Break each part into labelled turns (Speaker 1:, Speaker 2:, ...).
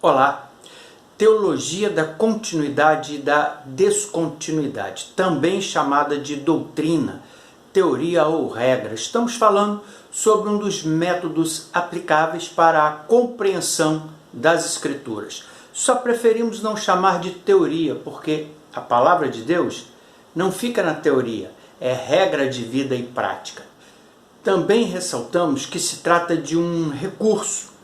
Speaker 1: Olá! Teologia da continuidade e da descontinuidade, também chamada de doutrina, teoria ou regra. Estamos falando sobre um dos métodos aplicáveis para a compreensão das Escrituras. Só preferimos não chamar de teoria, porque a palavra de Deus não fica na teoria, é regra de vida e prática. Também ressaltamos que se trata de um recurso,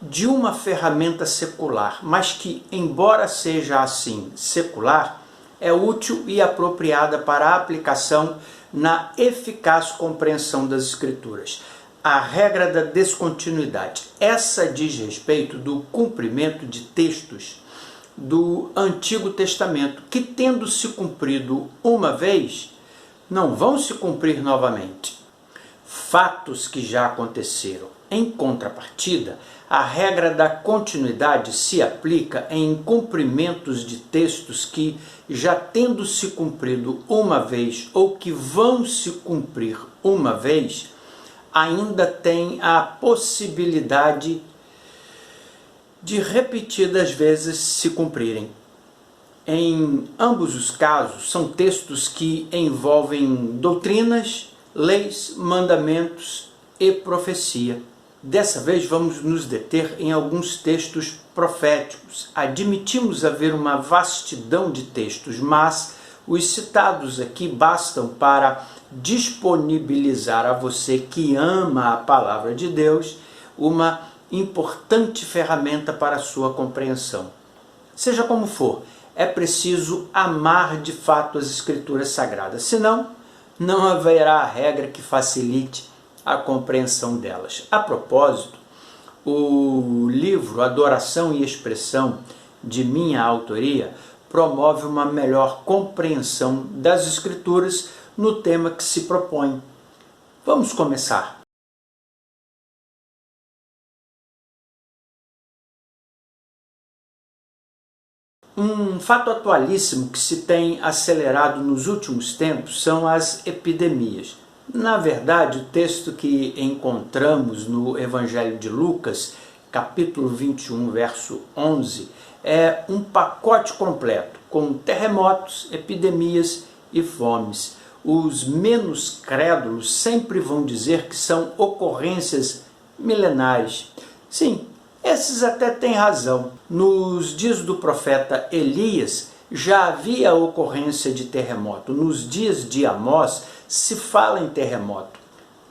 Speaker 1: de uma ferramenta secular, mas que, embora seja assim secular, é útil e apropriada para a aplicação na eficaz compreensão das Escrituras. A regra da descontinuidade. Essa diz respeito do cumprimento de textos do Antigo Testamento, que, tendo se cumprido uma vez, não vão se cumprir novamente. Fatos que já aconteceram. Em contrapartida, a regra da continuidade se aplica em cumprimentos de textos que, já tendo se cumprido uma vez ou que vão se cumprir uma vez, ainda tem a possibilidade de repetidas vezes se cumprirem. Em ambos os casos, são textos que envolvem doutrinas, leis, mandamentos e profecia. Dessa vez vamos nos deter em alguns textos proféticos. Admitimos haver uma vastidão de textos, mas os citados aqui bastam para disponibilizar a você que ama a palavra de Deus uma importante ferramenta para a sua compreensão. Seja como for, é preciso amar de fato as Escrituras Sagradas, senão não haverá regra que facilite a compreensão delas. A propósito, o livro Adoração e Expressão, de minha autoria, promove uma melhor compreensão das Escrituras no tema que se propõe. Vamos começar. Um fato atualíssimo que se tem acelerado nos últimos tempos são as epidemias. Na verdade, o texto que encontramos no Evangelho de Lucas, capítulo 21, verso 11, é um pacote completo, com terremotos, epidemias e fomes. Os menos crédulos sempre vão dizer que são ocorrências milenares. Sim, esses até têm razão. Nos dias do profeta Elias, já havia a ocorrência de terremoto. Nos dias de Amós, se fala em terremoto.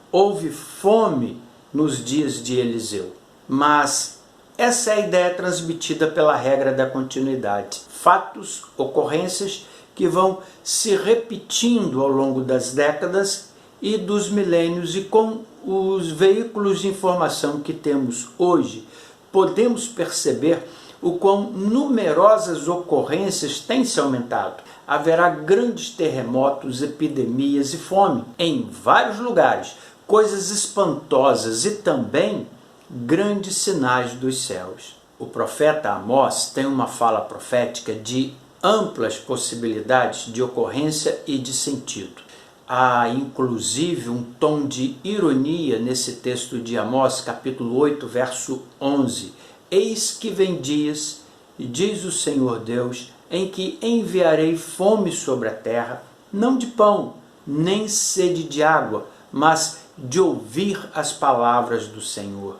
Speaker 1: Houve fome nos dias de Eliseu. Mas essa é a ideia transmitida pela regra da continuidade. Fatos, ocorrências que vão se repetindo ao longo das décadas e dos milênios, e com os veículos de informação que temos hoje, podemos perceber o quão numerosas ocorrências têm se aumentado. Haverá grandes terremotos, epidemias e fome em vários lugares, coisas espantosas e também grandes sinais dos céus. O profeta Amós tem uma fala profética de amplas possibilidades de ocorrência e de sentido. Há inclusive um tom de ironia nesse texto de Amós, capítulo 8, verso 11. Eis que vem dias, diz o Senhor Deus, em que enviarei fome sobre a terra, não de pão, nem sede de água, mas de ouvir as palavras do Senhor.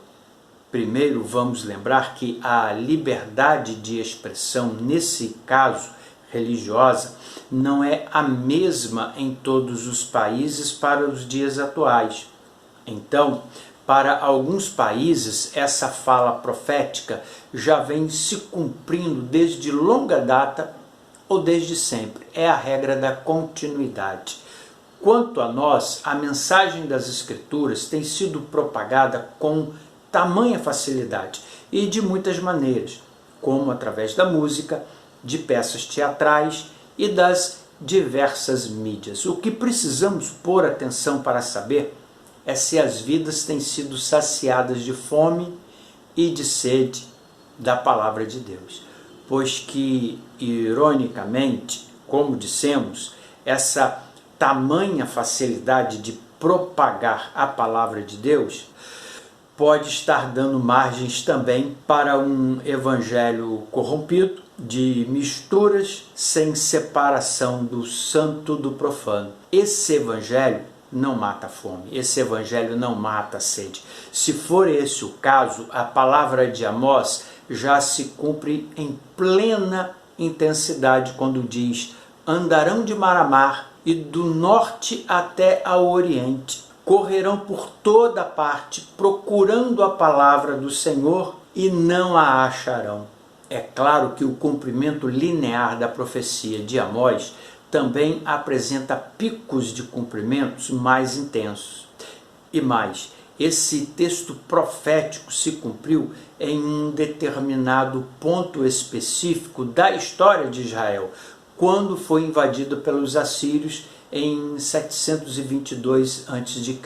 Speaker 1: Primeiro, vamos lembrar que a liberdade de expressão, nesse caso religiosa, não é a mesma em todos os países para os dias atuais. Então, para alguns países, essa fala profética já vem se cumprindo desde longa data ou desde sempre. É a regra da continuidade. Quanto a nós, a mensagem das Escrituras tem sido propagada com tamanha facilidade e de muitas maneiras, como através da música, de peças teatrais e das diversas mídias. O que precisamos pôr atenção para saber é se as vidas têm sido saciadas de fome e de sede da palavra de Deus. Pois que, ironicamente, como dissemos, essa tamanha facilidade de propagar a palavra de Deus pode estar dando margens também para um evangelho corrompido, de misturas sem separação do santo do profano. Esse evangelho não mata a fome, esse evangelho não mata a sede. Se for esse o caso, a palavra de Amós já se cumpre em plena intensidade quando diz: andarão de mar a mar e do norte até ao oriente, correrão por toda parte procurando a palavra do Senhor e não a acharão. É claro que o cumprimento linear da profecia de Amós também apresenta picos de cumprimentos mais intensos. E mais, esse texto profético se cumpriu em um determinado ponto específico da história de Israel, quando foi invadido pelos assírios em 722 a.C.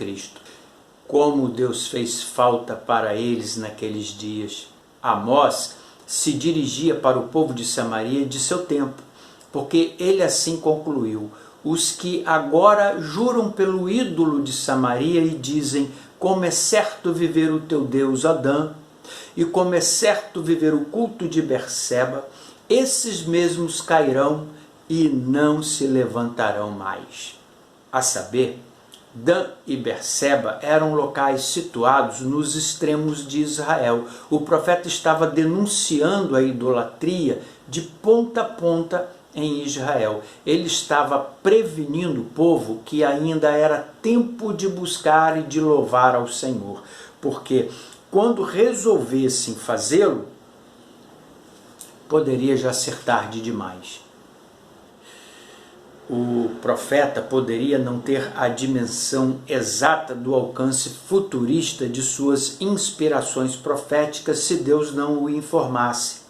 Speaker 1: Como Deus fez falta para eles naqueles dias. Amós se dirigia para o povo de Samaria de seu tempo, porque ele assim concluiu: os que agora juram pelo ídolo de Samaria e dizem: como é certo viver o teu Deus Adã, e como é certo viver o culto de Berseba, esses mesmos cairão e não se levantarão mais. A saber, Dan e Berseba eram locais situados nos extremos de Israel. O profeta estava denunciando a idolatria de ponta a ponta em Israel. Ele estava prevenindo o povo que ainda era tempo de buscar e de louvar ao Senhor, porque quando resolvessem fazê-lo, poderia já ser tarde demais. O profeta poderia não ter a dimensão exata do alcance futurista de suas inspirações proféticas se Deus não o informasse.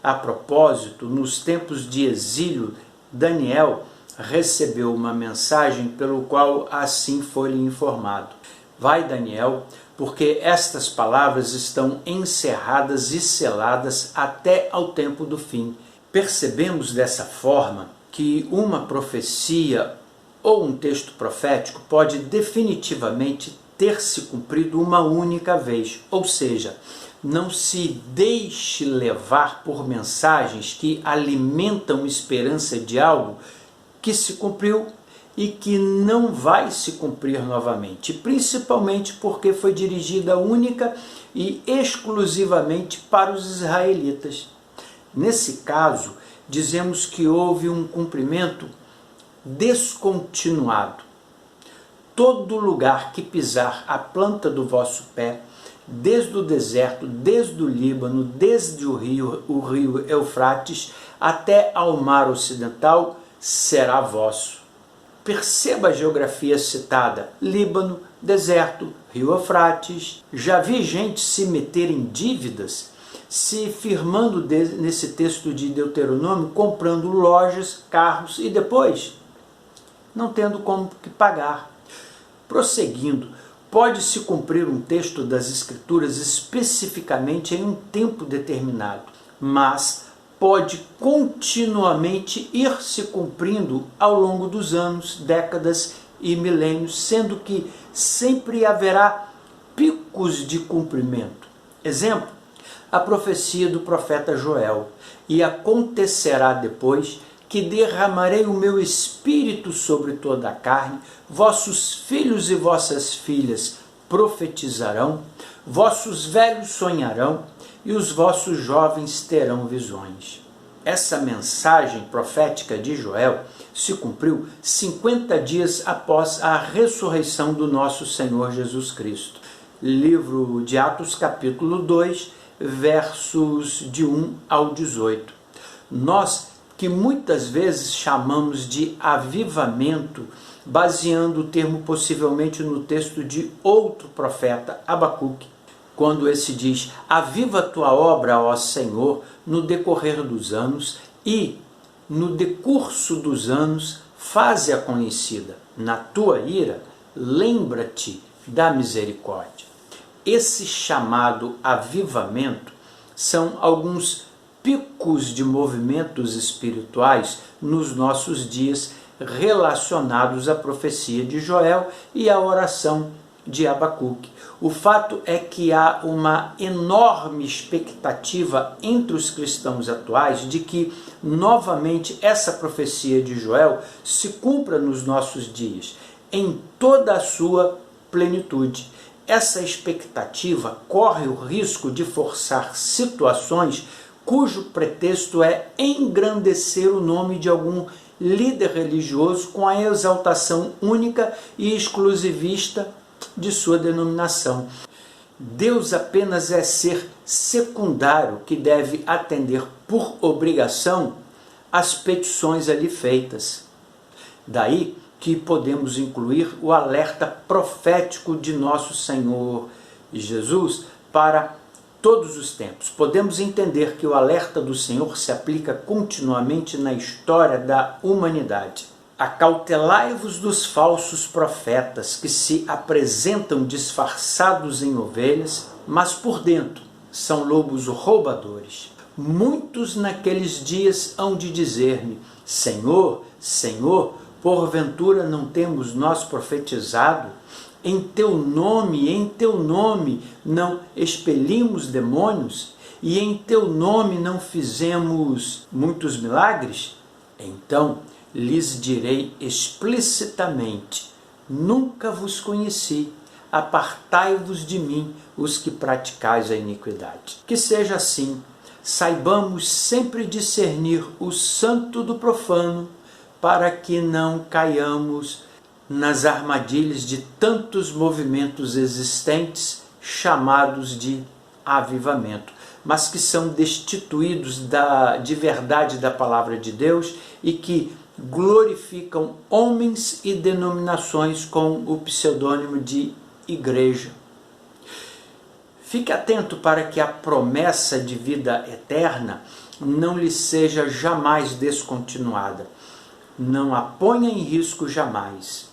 Speaker 1: A propósito, nos tempos de exílio, Daniel recebeu uma mensagem pelo qual assim foi-lhe informado: vai, Daniel, porque estas palavras estão encerradas e seladas até ao tempo do fim. Percebemos dessa forma que uma profecia ou um texto profético pode definitivamente ter se cumprido uma única vez, ou seja, não se deixe levar por mensagens que alimentam esperança de algo que se cumpriu e que não vai se cumprir novamente, principalmente porque foi dirigida única e exclusivamente para os israelitas. Nesse caso, dizemos que houve um cumprimento descontinuado. Todo lugar que pisar a planta do vosso pé, desde o deserto, desde o Líbano, desde o rio Eufrates, até ao mar ocidental, será vosso. Perceba a geografia citada: Líbano, deserto, rio Eufrates. Já vi gente se meter em dívidas se firmando nesse texto de Deuteronômio, comprando lojas, carros e depois não tendo como que pagar. Prosseguindo, pode-se cumprir um texto das Escrituras especificamente em um tempo determinado, mas pode continuamente ir se cumprindo ao longo dos anos, décadas e milênios, sendo que sempre haverá picos de cumprimento. Exemplo: a profecia do profeta Joel: e acontecerá depois que derramarei o meu espírito sobre toda a carne, vossos filhos e vossas filhas profetizarão, vossos velhos sonharão e os vossos jovens terão visões. Essa mensagem profética de Joel se cumpriu 50 dias após a ressurreição do nosso Senhor Jesus Cristo. Livro de Atos, capítulo 2, versos de 1 ao 18. Nós que muitas vezes chamamos de avivamento, baseando o termo possivelmente no texto de outro profeta, Abacuque, quando esse diz: aviva a tua obra, ó Senhor, no decorrer dos anos, e no decurso dos anos faze-a conhecida. Na tua ira, lembra-te da misericórdia. Esse chamado avivamento são alguns picos de movimentos espirituais nos nossos dias relacionados à profecia de Joel e à oração de Abacuque. O fato é que há uma enorme expectativa entre os cristãos atuais de que novamente essa profecia de Joel se cumpra nos nossos dias, em toda a sua plenitude. Essa expectativa corre o risco de forçar situações cujo pretexto é engrandecer o nome de algum líder religioso com a exaltação única e exclusivista de sua denominação. Deus apenas é ser secundário que deve atender por obrigação as petições ali feitas. Daí que podemos incluir o alerta profético de nosso Senhor Jesus para todos os tempos. Podemos entender que o alerta do Senhor se aplica continuamente na história da humanidade. Acautelai-vos dos falsos profetas que se apresentam disfarçados em ovelhas, mas por dentro são lobos roubadores. Muitos naqueles dias hão de dizer-me: Senhor, Senhor, porventura não temos nós profetizado? Em teu nome não expelimos demônios? E em teu nome não fizemos muitos milagres? Então lhes direi explicitamente: nunca vos conheci, apartai-vos de mim, os que praticais a iniquidade. Que seja assim, saibamos sempre discernir o santo do profano, para que não caiamos nas armadilhas de tantos movimentos existentes chamados de avivamento, mas que são destituídos de verdade da palavra de Deus e que glorificam homens e denominações com o pseudônimo de igreja. Fique atento para que a promessa de vida eterna não lhe seja jamais descontinuada. Não a ponha em risco jamais.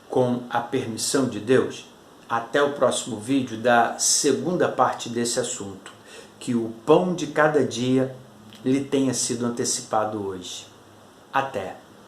Speaker 1: Com a permissão de Deus, até o próximo vídeo da segunda parte desse assunto. Que o pão de cada dia lhe tenha sido antecipado hoje. Até!